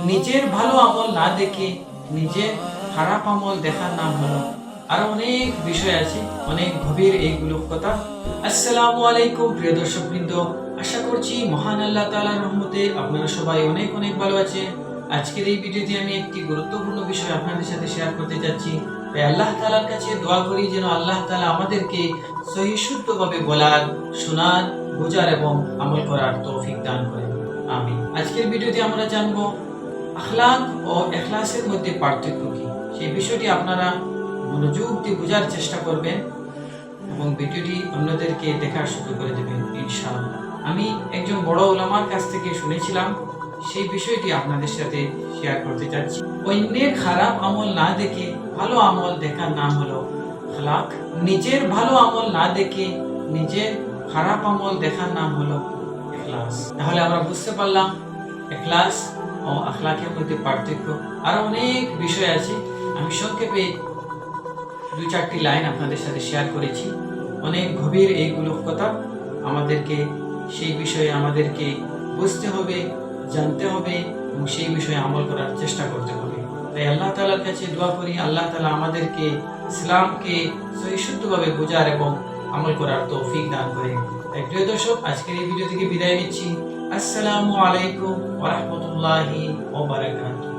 নিজের ভালো আমল না দেখে নিজের খারাপ আমল দেখার নাম হলো। আরো অনেক বিষয় আছে, অনেক গভীর এইগুলো কথা। আসসালামু আলাইকুম প্রিয় দর্শকবৃন্দ, আশা করছি মহান আল্লাহ তাআলার রহমতে আপনারা সবাই অনেক অনেক ভালো আছেন। আজকের এই ভিডিওতে আমি একটি গুরুত্বপূর্ণ বিষয় আপনাদের সাথে শেয়ার করতে যাচ্ছি। তাই আল্লাহ তাআলার কাছে দোয়া করি যেন আল্লাহ তাআলা আমাদেরকে সহি শুদ্ধভাবে বলার, শোনার, বোঝার এবং আমল করার তৌফিক দান করেন। আমিন। আজকের ভিডিওতে আমরা জানবো আখলাক ও ইখলাসের মধ্যে পার্থক্য কি। সেই বিষয়টি আপনারা মনোযোগ দিয়ে বোঝার চেষ্টা করবেন এবং ভিডিওটি অন্যদেরকে দেখার সুযোগ করে দেবেন ইনশাআল্লাহ। আমি একজন বড় উলামার কাছ থেকে শুনেছিলাম, সেই বিষয়টি আপনাদের সাথে শেয়ার করতে যাচ্ছি। অন্যের খারাপ আমল না দেখে ভালো আমল দেখার নাম হলো আখলাক। নিজের ভালো আমল না দেখে নিজের খারাপ আমল দেখার নাম হলো ইখলাস। তাহলে আমরা বুঝতে পারলাম ইখলাস ও আখলাকের মধ্যে পার্থক্য। আরো অনেক বিষয় আছে, আমি সংক্ষেপে 2-4টি লাইন আপনাদের সাথে শেয়ার করেছি। অনেক গভীর এইগুলো কথা, আমাদেরকে সেই বিষয়ে আমাদেরকে বুঝতে হবে, জানতে হবে এবং সেই বিষয়ে আমল করার চেষ্টা করতে হবে। তাই আল্লাহ তাআলার কাছে দোয়া করি আল্লাহ তাআলা আমাদেরকে ইসলামকে সহিষ্ণুভাবে বোঝার এবং আমল করার তৌফিক দান করেন। তাই প্রিয় দর্শক, আজকের এই ভিডিও থেকে বিদায় নিচ্ছি। আসসালামু আলাইকুম ওয়া রাহমাতুল্লাহি ওয়া বারাকাতুহু।